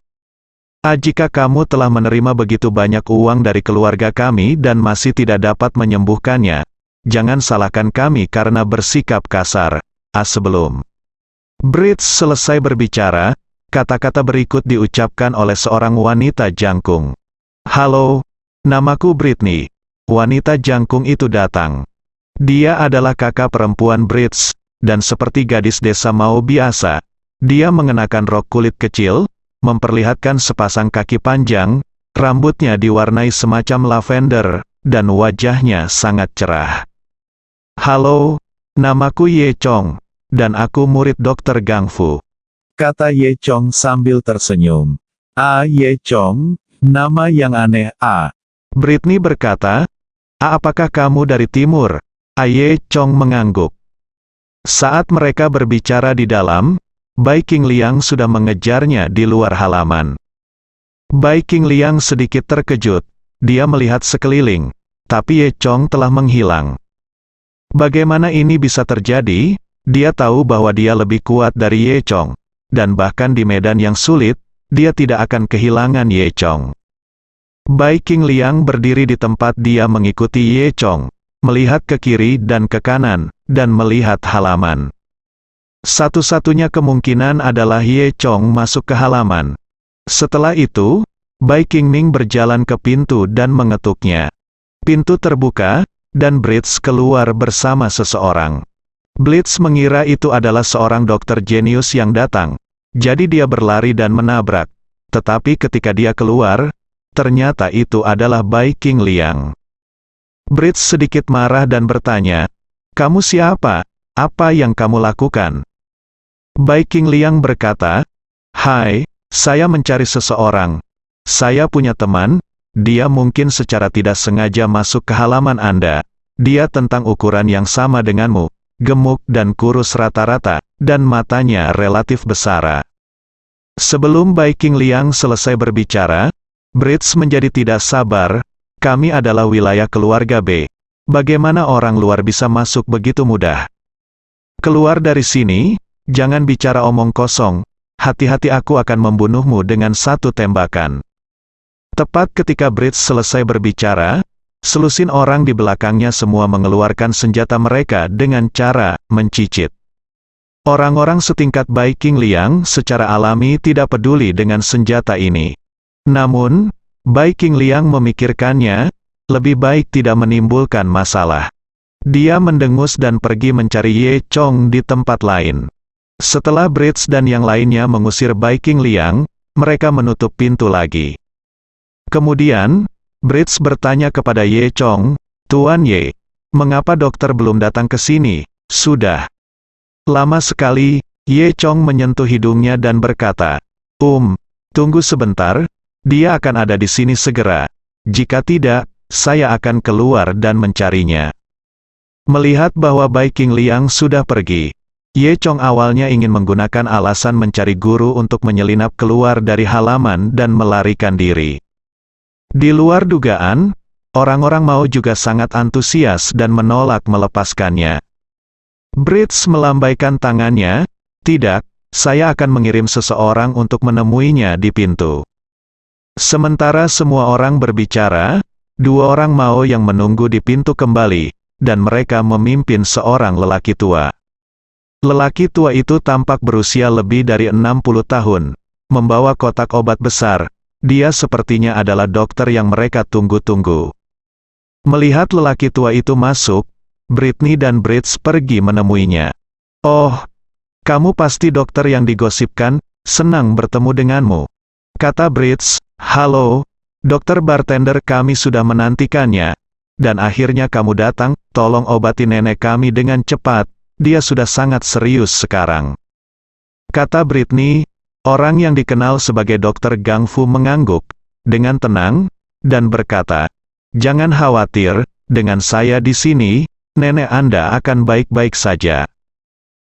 "Jika kamu telah menerima begitu banyak uang dari keluarga kami dan masih tidak dapat menyembuhkannya, jangan salahkan kami karena bersikap kasar." Sebelum Brits selesai berbicara, kata-kata berikut diucapkan oleh seorang wanita jangkung. "Halo, namaku Britney." Wanita jangkung itu datang. Dia adalah kakak perempuan Brits, dan seperti gadis desa Mao biasa, dia mengenakan rok kulit kecil, memperlihatkan sepasang kaki panjang, Rambutnya diwarnai semacam lavender, dan wajahnya sangat cerah. "Halo, namaku Ye Chong, dan aku murid Dr. Gang Fu," kata Ye Chong sambil tersenyum. Ye Chong, nama yang aneh, Britney berkata. Apakah kamu dari timur?" Ye Chong mengangguk. Saat mereka berbicara di dalam, Bai Qingliang sudah mengejarnya di luar halaman. Bai Qingliang sedikit terkejut. Dia melihat sekeliling, tapi Ye Chong telah menghilang. Bagaimana ini bisa terjadi? Dia tahu bahwa dia lebih kuat dari Ye Chong, dan bahkan di medan yang sulit, dia tidak akan kehilangan Ye Chong. Bai Qingliang berdiri di tempat dia mengikuti Ye Chong, melihat ke kiri dan ke kanan, dan melihat halaman. Satu-satunya kemungkinan adalah Ye Chong masuk ke halaman. Setelah itu, Bai Qingming berjalan ke pintu dan mengetuknya. Pintu terbuka, dan Blitz keluar bersama seseorang. Blitz mengira itu adalah seorang dokter jenius yang datang, jadi dia berlari dan menabrak. Tetapi ketika dia keluar, ternyata itu adalah Bai Qingliang. Blitz sedikit marah dan bertanya, "Kamu siapa? Apa yang kamu lakukan?" Bai Qingliang berkata, "Hai, saya mencari seseorang. Saya punya teman, dia mungkin secara tidak sengaja masuk ke halaman Anda. Dia tentang ukuran yang sama denganmu, gemuk dan kurus rata-rata, dan matanya relatif besar." Sebelum Bai Qingliang selesai berbicara, Blitz menjadi tidak sabar. "Kami adalah wilayah keluarga B. Bagaimana orang luar bisa masuk begitu mudah? Keluar dari sini, jangan bicara omong kosong. Hati-hati, aku akan membunuhmu dengan satu tembakan." Tepat ketika Blitz selesai berbicara, selusin orang di belakangnya semua mengeluarkan senjata mereka dengan cara mencicit. Orang-orang setingkat Bai Qingliang secara alami tidak peduli dengan senjata ini. Namun, Bai Qingliang memikirkannya, lebih baik tidak menimbulkan masalah. Dia mendengus dan pergi mencari Ye Chong di tempat lain. Setelah Blitz dan yang lainnya mengusir Bai Qingliang, mereka menutup pintu lagi. Kemudian, Blitz bertanya kepada Ye Chong, "Tuan Ye, mengapa dokter belum datang ke sini?" "Sudah lama sekali." Ye Chong menyentuh hidungnya dan berkata, Tunggu sebentar, dia akan ada di sini segera. Jika tidak, saya akan keluar dan mencarinya." Melihat bahwa Bai Qingliang sudah pergi, Ye Chong awalnya ingin menggunakan alasan mencari guru untuk menyelinap keluar dari halaman dan melarikan diri. Di luar dugaan, orang-orang mau juga sangat antusias dan menolak melepaskannya. Blitz melambaikan tangannya, "Tidak, saya akan mengirim seseorang untuk menemuinya di pintu." Sementara semua orang berbicara, dua orang Mao yang menunggu di pintu kembali, dan mereka memimpin seorang lelaki tua. Lelaki tua itu tampak berusia lebih dari 60 tahun, membawa kotak obat besar. Dia sepertinya adalah dokter yang mereka tunggu-tunggu. Melihat lelaki tua itu masuk, Britney dan Blitz pergi menemuinya. "Oh, kamu pasti dokter yang digosipkan, senang bertemu denganmu," kata Blitz. "Halo, dokter bartender, kami sudah menantikannya. Dan akhirnya kamu datang, tolong obati nenek kami dengan cepat, dia sudah sangat serius sekarang," kata Britney. Orang yang dikenal sebagai Dr. Gang Fu mengangguk, dengan tenang, dan berkata, "Jangan khawatir, dengan saya di sini, nenek Anda akan baik-baik saja."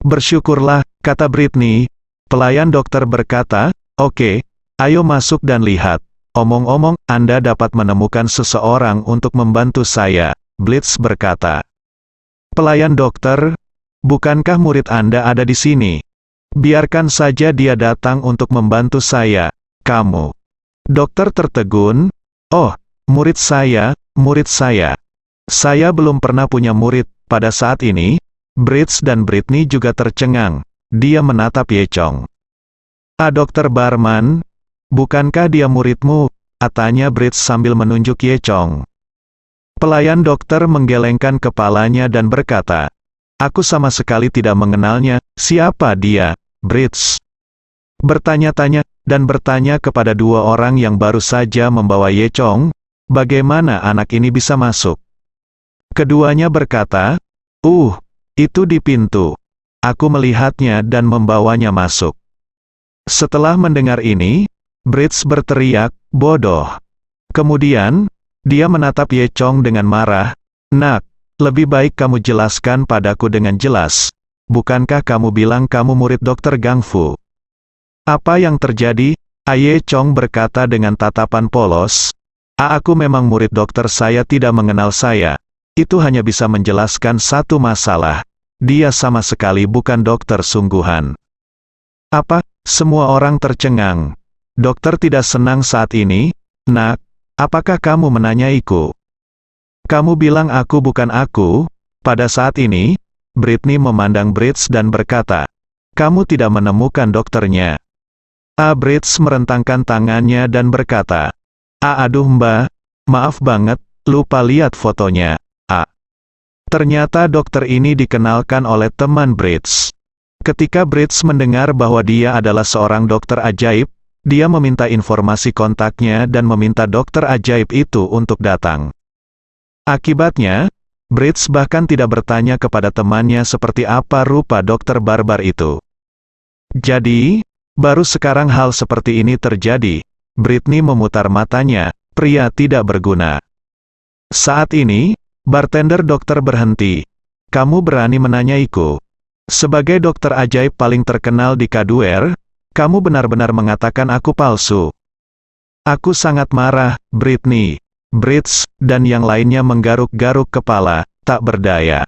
"Bersyukurlah," kata Britney. Pelayan dokter berkata, "Oke, ayo masuk dan lihat. Omong-omong, Anda dapat menemukan seseorang untuk membantu saya," Blitz berkata. Pelayan dokter, "Bukankah murid Anda ada di sini? Biarkan saja dia datang untuk membantu saya." "Kamu?" Dokter tertegun. "Oh, murid saya, murid saya. Saya belum pernah punya murid." Pada saat ini, Blitz dan Britney juga tercengang. Dia menatap Ye Chong. Dokter Barman, bukankah dia muridmu?" tanya Blitz sambil menunjuk Ye Chong. Pelayan dokter menggelengkan kepalanya dan berkata, "Aku sama sekali tidak mengenalnya." "Siapa dia?" Blitz bertanya-tanya. dan bertanya kepada dua orang yang baru saja membawa Ye Chong, bagaimana anak ini bisa masuk. Keduanya berkata, itu di pintu. Aku melihatnya dan membawanya masuk. Setelah mendengar ini, Brits berteriak, bodoh. Kemudian, dia menatap Ye Chong dengan marah, nak, lebih baik kamu jelaskan padaku dengan jelas. Bukankah kamu bilang kamu murid Dr. Gang Fu? Apa yang terjadi? Ye Chong berkata dengan tatapan polos, aku memang murid dokter, saya tidak mengenal saya. Itu hanya bisa menjelaskan satu masalah. Dia sama sekali bukan dokter sungguhan. Apa? Semua orang tercengang. Dokter tidak senang saat ini, nak. Apakah kamu menanyaiku? Kamu bilang aku bukan aku. Pada saat ini, Britney memandang Brits dan berkata, kamu tidak menemukan dokternya. Brits merentangkan tangannya dan berkata, aduh mbak, maaf banget, lupa lihat fotonya. Ternyata dokter ini dikenalkan oleh teman Brits. Ketika Brits mendengar bahwa dia adalah seorang dokter ajaib, dia meminta informasi kontaknya dan meminta dokter ajaib itu untuk datang. Akibatnya, Brits bahkan tidak bertanya kepada temannya seperti apa rupa dokter barbar itu. Jadi, baru sekarang hal seperti ini terjadi. Britney memutar matanya, pria tidak berguna. Saat ini, bartender dokter berhenti. Kamu berani menanyaiku? Sebagai dokter ajaib paling terkenal di Kaduer, kamu benar-benar mengatakan aku palsu. Aku sangat marah, Britney. Brits, dan yang lainnya menggaruk-garuk kepala, tak berdaya.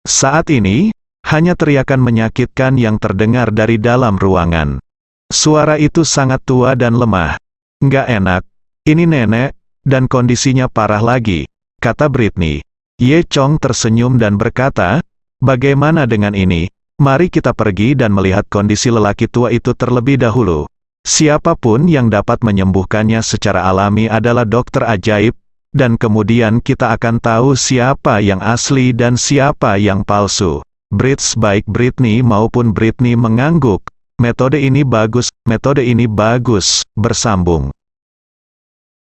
Saat ini, hanya teriakan menyakitkan yang terdengar dari dalam ruangan. Suara itu sangat tua dan lemah. Nggak enak. Ini nenek, dan kondisinya parah lagi, kata Britney. Ye Chong tersenyum dan berkata, bagaimana dengan ini? Mari kita pergi dan melihat kondisi lelaki tua itu terlebih dahulu. Siapapun yang dapat menyembuhkannya secara alami adalah dokter ajaib, dan kemudian kita akan tahu siapa yang asli dan siapa yang palsu. Brits baik Britney maupun Britney mengangguk. Metode ini bagus, bersambung.